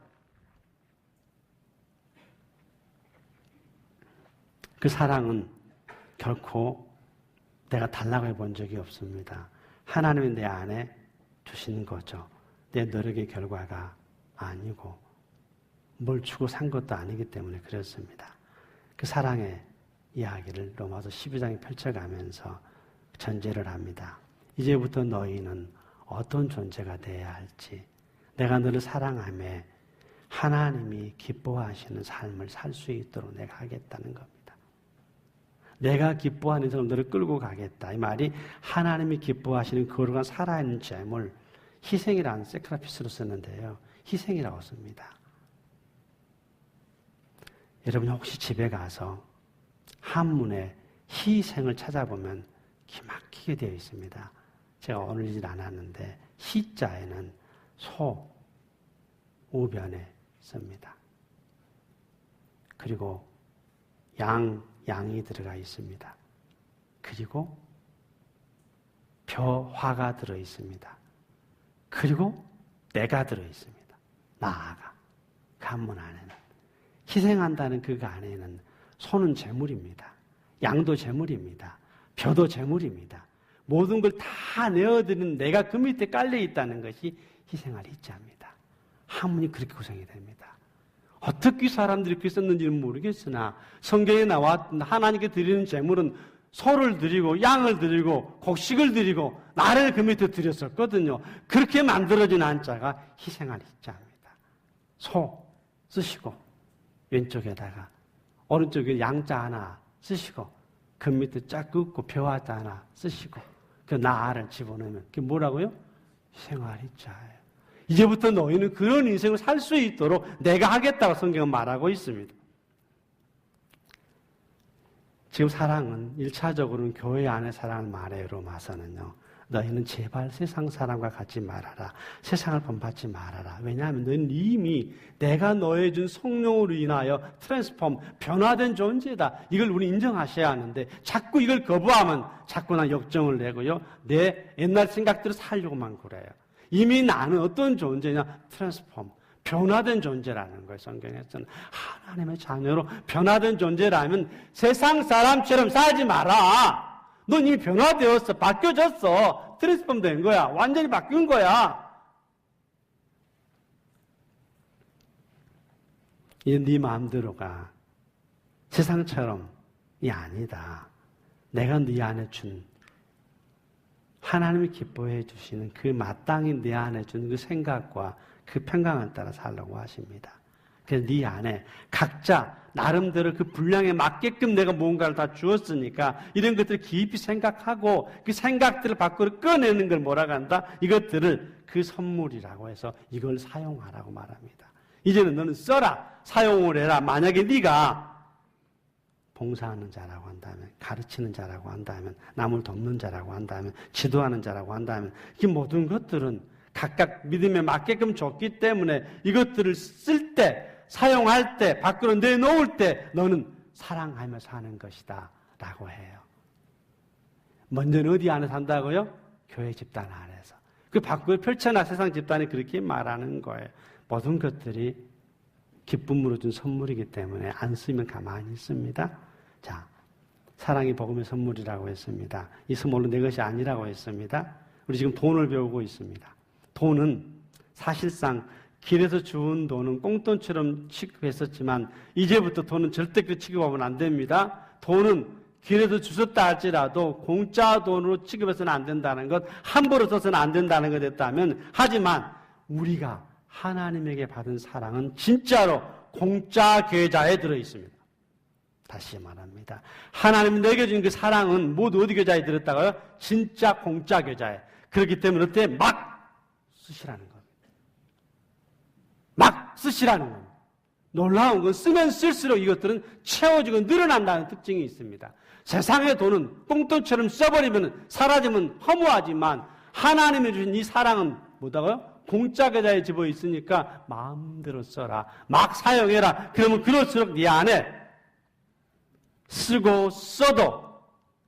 그 사랑은 결코 내가 달라고 해본 적이 없습니다. 하나님이 내 안에 주시는 거죠. 내 노력의 결과가 아니고 뭘 주고 산 것도 아니기 때문에 그렇습니다. 그 사랑의 이야기를 로마서 12장에 펼쳐가면서 전제를 합니다. 이제부터 너희는 어떤 존재가 되어야 할지, 내가 너를 사랑하며 하나님이 기뻐하시는 삶을 살 수 있도록 내가 하겠다는 겁니다. 내가 기뻐하는 사람 너를 끌고 가겠다. 이 말이 하나님이 기뻐하시는 거룩한 살아있는 재물, 희생이라는 세크라피스로 쓰는데요. 희생이라고 씁니다. 여러분 혹시 집에 가서 한문에 희생을 찾아보면 기막히게 되어 있습니다. 제가 오늘이질 않았는데 희자에는 소, 우변에 씁니다. 그리고 양이 들어가 있습니다. 그리고 벼화가 들어 있습니다. 그리고 때가 들어 있습니다. 나아가 그 한문 안에는 희생한다는 그 안에는 소는 재물입니다. 양도 재물입니다. 벼도 재물입니다. 모든 걸 다 내어드리는 내가 그 밑에 깔려 있다는 것이 희생할 희자입니다. 한문이 그렇게 구성이 됩니다. 어떻게 사람들이 그렇게 썼는지는 모르겠으나 성경에 나왔던 하나님께 드리는 제물은 소를 드리고 양을 드리고 곡식을 드리고 나를 그 밑에 드렸었거든요. 그렇게 만들어진 한자가 희생할 희자입니다. 소 쓰시고 왼쪽에다가 오른쪽에 양자 하나 쓰시고 그 밑에 쫙 긋고 벼화자 하나 쓰시고 그 나를 집어넣으면 그게 뭐라고요? 희생할 희자예요. 이제부터 너희는 그런 인생을 살 수 있도록 내가 하겠다고 성경은 말하고 있습니다. 지금 사랑은 1차적으로는 교회 안의 사랑을 말해요. 로마서는요. 너희는 제발 세상 사람과 같이 말하라. 세상을 본받지 말아라. 왜냐하면 너희는 이미 내가 너에 준 성령으로 인하여 트랜스폼, 변화된 존재다. 이걸 우리 인정하셔야 하는데 자꾸 이걸 거부하면 자꾸 난 역정을 내고요. 내 옛날 생각대로 살려고만 그래요. 이미 나는 어떤 존재냐? 트랜스폼, 변화된 존재라는 거예요. 성경에서는 하나님의 자녀로 변화된 존재라면 세상 사람처럼 살지 마라. 넌 이미 변화되었어. 바뀌어졌어. 트랜스폼 된 거야. 완전히 바뀐 거야. 이제 네 마음대로가 세상처럼이 아니다. 내가 네 안에 준 하나님이 기뻐해 주시는 그 마땅히 내 안에 준 그 생각과 그 평강을 따라 살라고 하십니다. 그래서 네 안에 각자 나름대로 그 분량에 맞게끔 내가 뭔가를 다 주었으니까 이런 것들을 깊이 생각하고 그 생각들을 밖으로 꺼내는 걸 뭐라고 한다? 이것들을 그 선물이라고 해서 이걸 사용하라고 말합니다. 이제는 너는 써라. 사용을 해라. 만약에 네가 봉사하는 자라고 한다면, 가르치는 자라고 한다면, 남을 돕는 자라고 한다면, 지도하는 자라고 한다면 이 모든 것들은 각각 믿음에 맞게끔 줬기 때문에 이것들을 쓸 때, 사용할 때, 밖으로 내놓을 때 너는 사랑하며 사는 것이다 라고 해요. 먼저는 어디 안에 산다고요? 교회 집단 안에서. 그 밖으로 펼쳐나 세상 집단이 그렇게 말하는 거예요. 모든 것들이 기쁨으로 준 선물이기 때문에 안 쓰면 가만히 있습니다. 자, 사랑이 복음의 선물이라고 했습니다. 이 선물은 내 것이 아니라고 했습니다. 우리 지금 돈을 배우고 있습니다. 돈은 사실상 길에서 주운 돈은 꽁돈처럼 취급했었지만 이제부터 돈은 절대 그 취급하면 안 됩니다. 돈은 길에서 주셨다 할지라도 공짜 돈으로 취급해서는 안 된다는 것, 함부로 써서는 안 된다는 것 했다면, 하지만 우리가 하나님에게 받은 사랑은 진짜로 공짜 계좌에 들어있습니다. 다시 말합니다. 하나님이 내게 준 그 사랑은 모두 어디 계좌에 들었다고요? 진짜 공짜 계좌에. 그렇기 때문에 어때? 막 쓰시라는 겁니다. 막 쓰시라는 겁니다. 놀라운 건 쓰면 쓸수록 이것들은 채워지고 늘어난다는 특징이 있습니다. 세상의 돈은 꽁돈처럼 써버리면 사라지면 허무하지만 하나님이 주신 이 사랑은 뭐다고요? 공짜 계좌에 집어 있으니까 마음대로 써라. 막 사용해라. 그러면 그럴수록 네 안에 쓰고 써도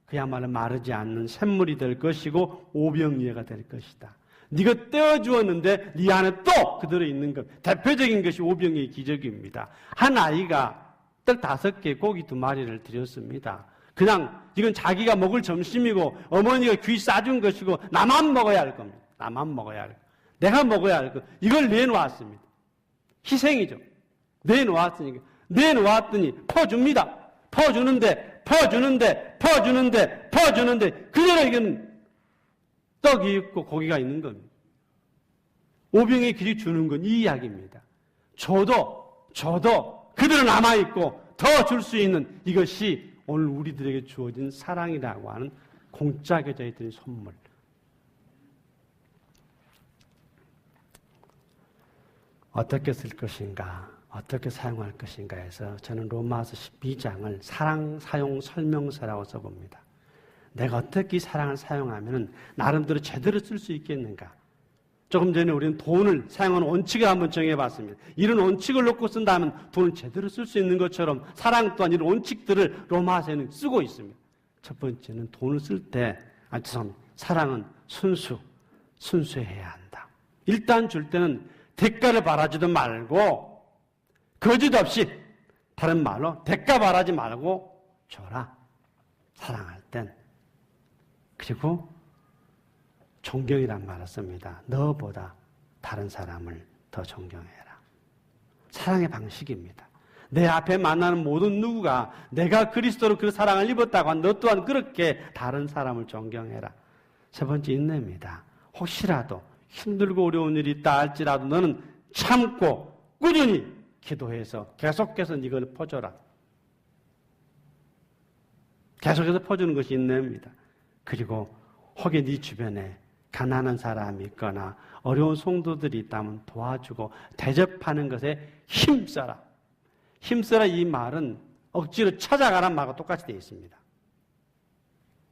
그야말로 마르지 않는 샘물이 될 것이고 오병이어가 될 것이다. 네가 떼어주었는데 네 안에 또 그대로 있는 것. 대표적인 것이 오병이의 기적입니다. 한 아이가 떡 5개, 고기 2마리를 드렸습니다. 그냥 이건 자기가 먹을 점심이고 어머니가 귀 싸준 것이고 나만 먹어야 할 겁니다. 나만 먹어야 할 것. 내가 먹어야 할 것. 이걸 내놓았습니다. 희생이죠. 내놓았으니까. 내놓았더니 퍼줍니다. 퍼주는데 그대로 이건 떡이 있고 고기가 있는 겁니다. 오병이의 길이 주는 건 이 이야기입니다. 저도 그대로 남아있고 더 줄 수 있는 이것이 오늘 우리들에게 주어진 사랑이라고 하는 공짜 계좌에 드린 선물. 어떻게 쓸 것인가, 어떻게 사용할 것인가 해서 저는 로마서 12장을 사랑 사용 설명서라고 써봅니다. 내가 어떻게 이 사랑을 사용하면 나름대로 제대로 쓸 수 있겠는가. 조금 전에 우리는 돈을 사용하는 원칙을 한번 정해봤습니다. 이런 원칙을 놓고 쓴다면 돈을 제대로 쓸 수 있는 것처럼 사랑 또한 이런 원칙들을 로마서에는 쓰고 있습니다. 첫 번째는 돈을 쓸 때, 사랑은 순수해야 한다. 일단 줄 때는 대가를 바라지도 말고 거짓 없이, 다른 말로 대가 바라지 말고 줘라. 사랑할 땐. 그리고 존경이란 말을 씁니다. 너보다 다른 사람을 더 존경해라. 사랑의 방식입니다. 내 앞에 만나는 모든 누구가 내가 그리스도로 그 사랑을 입었다고 하면 너 또한 그렇게 다른 사람을 존경해라. 세 번째, 인내입니다. 혹시라도 힘들고 어려운 일이 있다 할지라도 너는 참고 꾸준히 기도해서 계속해서 이걸 퍼줘라. 계속해서 퍼주는 것이 인내입니다. 그리고 혹여 네 주변에 가난한 사람이 있거나 어려운 성도들이 있다면 도와주고 대접하는 것에 힘써라. 힘써라 이 말은 억지로 찾아가란 말과 똑같이 되어 있습니다.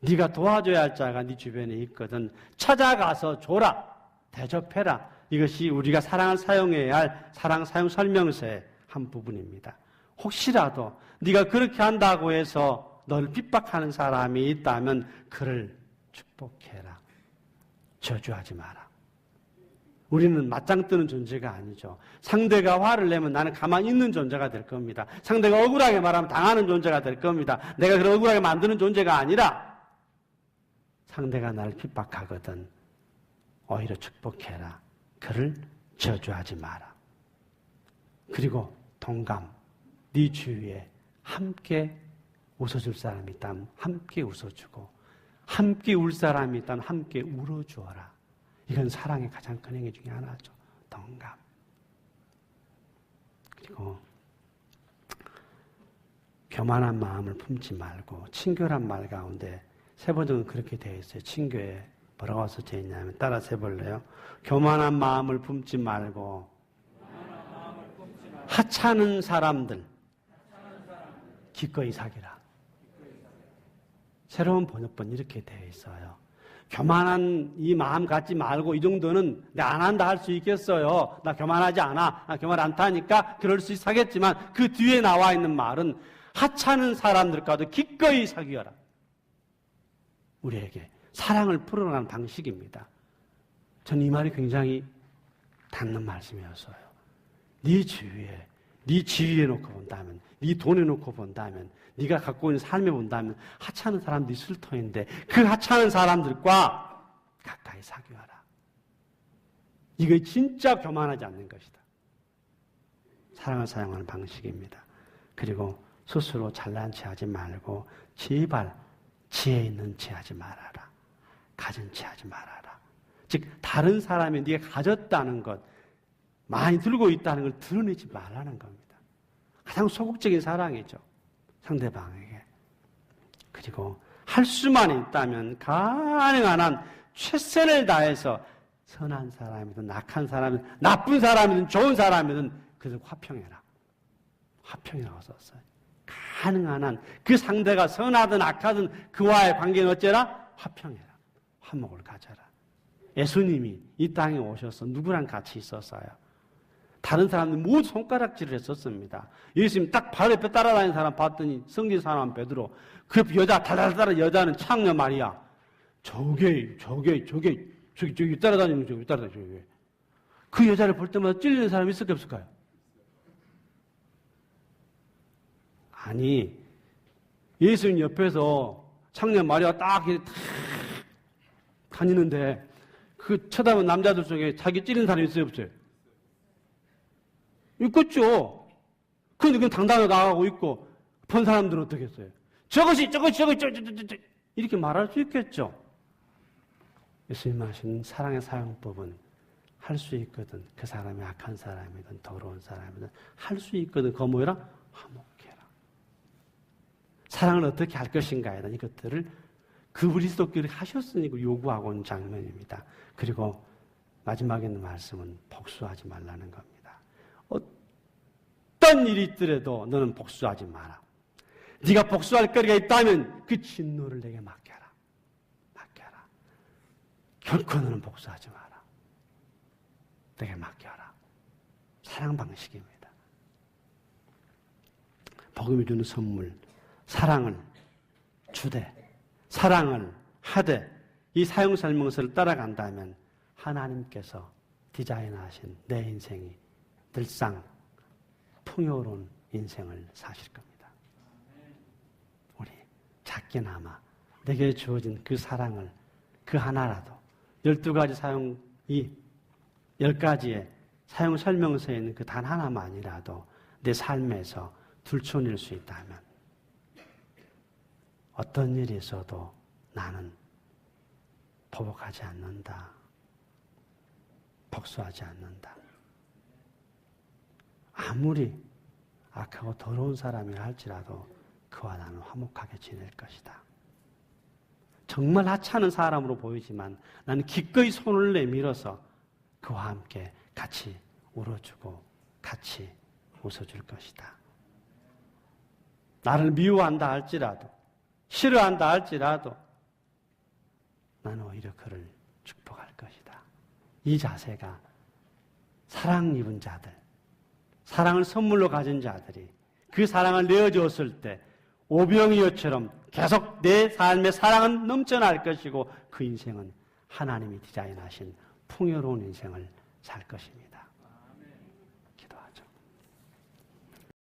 네가 도와줘야 할 자가 네 주변에 있거든 찾아가서 줘라. 대접해라. 이것이 우리가 사랑을 사용해야 할 사랑 사용 설명서의 한 부분입니다. 혹시라도 네가 그렇게 한다고 해서 너를 핍박하는 사람이 있다면 그를 축복해라. 저주하지 마라. 우리는 맞짱 뜨는 존재가 아니죠. 상대가 화를 내면 나는 가만히 있는 존재가 될 겁니다. 상대가 억울하게 말하면 당하는 존재가 될 겁니다. 내가 그를 억울하게 만드는 존재가 아니라 상대가 나를 핍박하거든 오히려 축복해라. 그를 저주하지 마라. 그리고 동감, 네 주위에 함께 웃어줄 사람이 있다면 함께 웃어주고 함께 울 사람이 있다면 함께 울어주어라. 이건 사랑의 가장 큰 행위 중에 하나죠. 동감. 그리고 교만한 마음을 품지 말고 친교란 말 가운데 세 번째는 그렇게 되어 있어요. 친교에 뭐라고 써져 있냐면 따라서 해볼래요? 교만한 마음을 품지 말고 하찮은 사람들 기꺼이 사귀라. 새로운 번역본 이렇게 되어 있어요. 교만한 이 마음 갖지 말고 이 정도는 내가 안 한다 할 수 있겠어요. 나 교만하지 않아. 나 교만 안 타니까 그럴 수 있겠지만 그 뒤에 나와 있는 말은 하찮은 사람들과도 기꺼이 사귀어라. 우리에게 사랑을 풀어나가는 방식입니다. 저는 이 말이 굉장히 닿는 말씀이었어요. 네 주위에, 네 지위에 놓고 본다면, 네 돈에 놓고 본다면, 네가 갖고 있는 삶에 본다면 하찮은 사람들이 있을 터인데 그 하찮은 사람들과 가까이 사귀어라. 이거 진짜 교만하지 않는 것이다. 사랑을 사용하는 방식입니다. 그리고 스스로 잘난 체 하지 말고 제발 지혜 있는 체 하지 말아라. 가진 체 하지 말아라. 즉 다른 사람이 네가 가졌다는 것, 많이 들고 있다는 걸 드러내지 말라는 겁니다. 가장 소극적인 사랑이죠. 상대방에게. 그리고 할 수만 있다면 가능한 한 최선을 다해서 선한 사람이든 악한 사람이든 나쁜 사람이든 좋은 사람이든 그들 화평해라. 화평이라고 썼어요. 가능한 한 그 상대가 선하든 악하든 그와의 관계는 어째라? 화평해라. 화목을 가져라. 예수님이 이 땅에 오셔서 누구랑 같이 있었어요? 다른 사람들 모두 손가락질을 했었습니다. 예수님 딱 바로 옆에 따라다니는 사람 봤더니 성진 사람 베드로, 그 옆에 여자 달달달한 여자는 창녀 말이야. 저기 따라다니는 저기. 그 여자를 볼 때마다 찔리는 사람이 있을까 없을까요? 아니, 예수님 옆에서 창녀 마리아가 딱 다니는데 그 쳐다보는 남자들 중에 자기 찔리는 사람이 있어요 없어요? 있겠죠. 근데 그건 당당하게 나가고 있고 본 사람들은 어떻게 했어요? 저것이 이렇게 말할 수 있겠죠. 예수님 하신 사랑의 사용법은 할 수 있거든. 그 사람이 악한 사람이든 더러운 사람이든 할 수 있거든. 그거 뭐라? 화목해라. 사랑을 어떻게 할 것인가에 대한 이것들을 그리스도께서 하셨으니 요구하고 있는 장면입니다. 그리고 마지막에 있는 말씀은 복수하지 말라는 겁니다. 어떤 일이 있더라도 너는 복수하지 마라. 네가 복수할 거리가 있다면 그 진노를 내게 맡겨라. 결코 너는 복수하지 마라. 내게 맡겨라. 사랑 방식입니다. 복음이 주는 선물, 사랑을 주되, 사랑을 하되, 이 사용 설명서를 따라간다면 하나님께서 디자인하신 내 인생이 늘상 풍요로운 인생을 사실 겁니다. 우리 작게나마 내게 주어진 그 사랑을 그 하나라도 12가지 사용, 이 10가지의 사용 설명서에 있는 그 단 하나만이라도 내 삶에서 들춰낼 수 있다면 어떤 일이 있어도 나는 보복하지 않는다. 복수하지 않는다. 아무리 악하고 더러운 사람이라 할지라도 그와 나는 화목하게 지낼 것이다. 정말 하찮은 사람으로 보이지만 나는 기꺼이 손을 내밀어서 그와 함께 같이 울어주고 같이 웃어줄 것이다. 나를 미워한다 할지라도 싫어한다 할지라도 나는 오히려 그를 축복할 것이다. 이 자세가 사랑 입은 자들, 사랑을 선물로 가진 자들이 그 사랑을 내어주었을 때 오병이어처럼 계속 내 삶의 사랑은 넘쳐날 것이고 그 인생은 하나님이 디자인하신 풍요로운 인생을 살 것입니다.